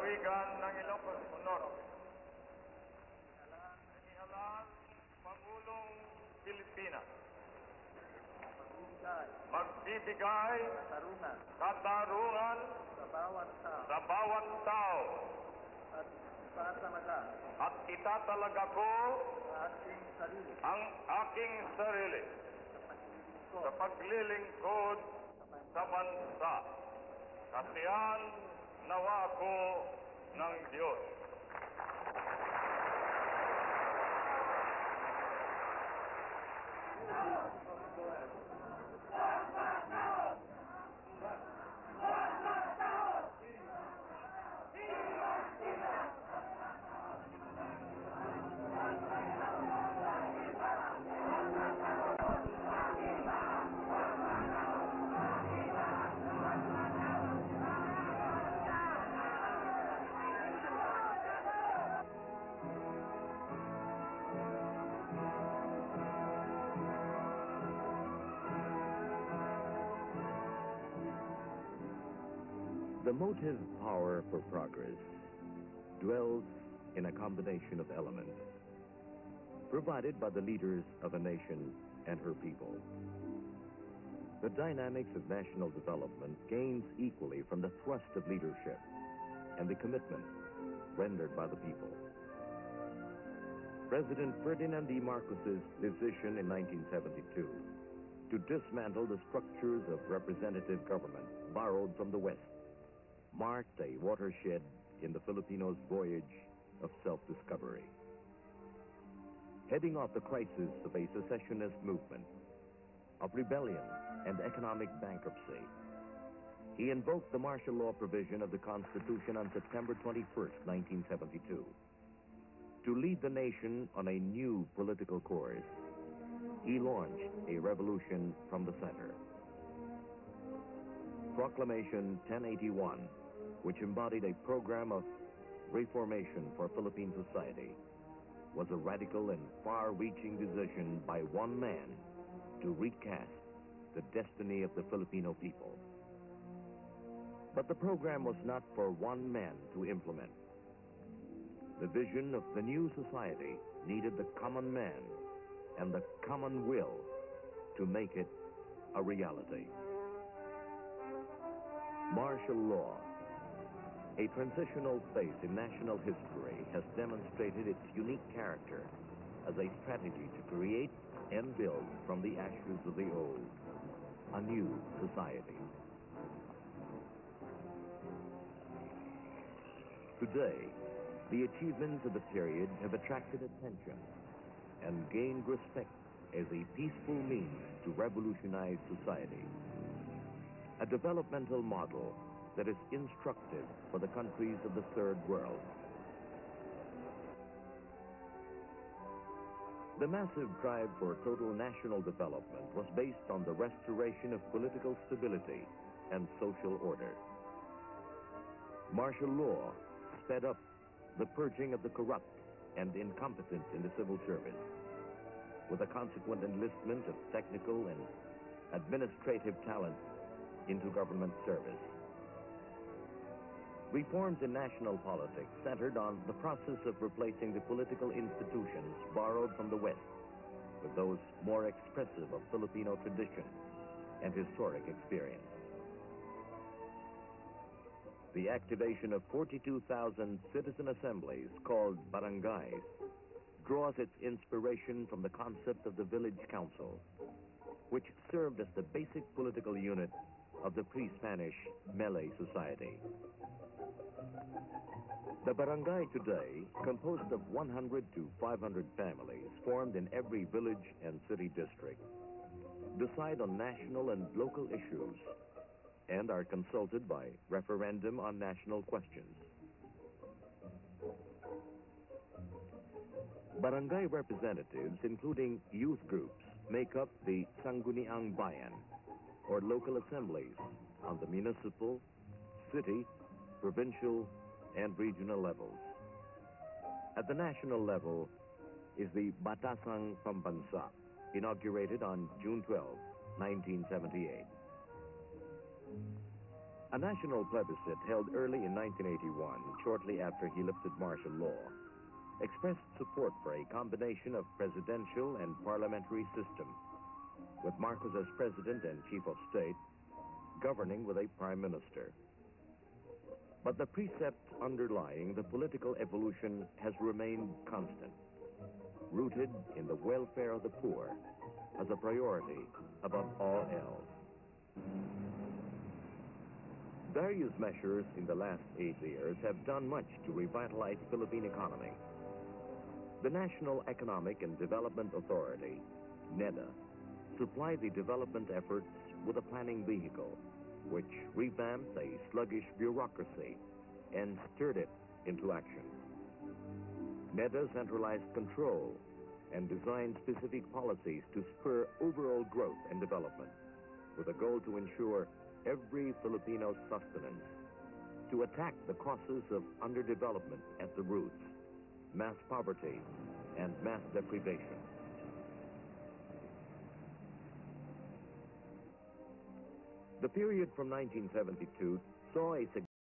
lalawigan ng Ilocos Honor. Inihalaan Pangulong Pilipinas. Magbibigay katarungan sa bawat tao at itatalaga ko ang aking sarili sa paglilingkod sa bansa. Kasihan nawa ko ng Diyos. The motive power for progress dwells in a combination of elements provided by the leaders of a nation and her people. The dynamics of national development gains equally from the thrust of leadership and the commitment rendered by the people. President Ferdinand Marcos's decision in 1972 to dismantle the structures of representative government borrowed from the West marked a watershed in the Filipinos' voyage of self-discovery. Heading off the crisis of a secessionist movement, of rebellion and economic bankruptcy, he invoked the martial law provision of the Constitution on September 21st, 1972. To lead the nation on a new political course, he launched a revolution from the center. Proclamation 1081, which embodied a program of reformation for Philippine society, was a radical and far-reaching decision by one man to recast the destiny of the Filipino people. But the program was not for one man to implement. The vision of the new society needed the common man and the common will to make it a reality. Martial law, a transitional phase in national history, has demonstrated its unique character as a strategy to create and build from the ashes of the old a new society. Today, the achievements of the period have attracted attention and gained respect as a peaceful means to revolutionize society. A developmental model that is instructive for the countries of the Third World. The massive drive for total national development was based on the restoration of political stability and social order. Martial law sped up the purging of the corrupt and incompetent in the civil service, with a consequent enlistment of technical and administrative talent into government service. Reforms in national politics centered on the process of replacing the political institutions borrowed from the West with those more expressive of Filipino tradition and historic experience. The activation of 42,000 citizen assemblies called barangays draws its inspiration from the concept of the village council, which served as the basic political unit of the pre-Spanish Malay society. The barangay today, composed of 100 to 500 families formed in every village and city district, decide on national and local issues and are consulted by referendum on national questions. Barangay representatives, including youth groups, make up the Sangguniang Bayan, or local assemblies on the municipal, city, provincial, and regional levels. At the national level is the Batasang Pambansa, inaugurated on June 12, 1978. A national plebiscite held early in 1981, shortly after he lifted martial law, expressed support for a combination of presidential and parliamentary system, with Marcos as president and chief of state, governing with a prime minister. But the precept underlying the political evolution has remained constant, rooted in the welfare of the poor as a priority above all else. Various measures in the last 8 years have done much to revitalize Philippine economy. The National Economic and Development Authority, NEDA, supplied the development efforts with a planning vehicle, which revamped a sluggish bureaucracy and stirred it into action. NEDA centralized control and designed specific policies to spur overall growth and development, with a goal to ensure every Filipino's sustenance, to attack the causes of underdevelopment at the roots, mass poverty, and mass deprivation. The period from 1972 saw a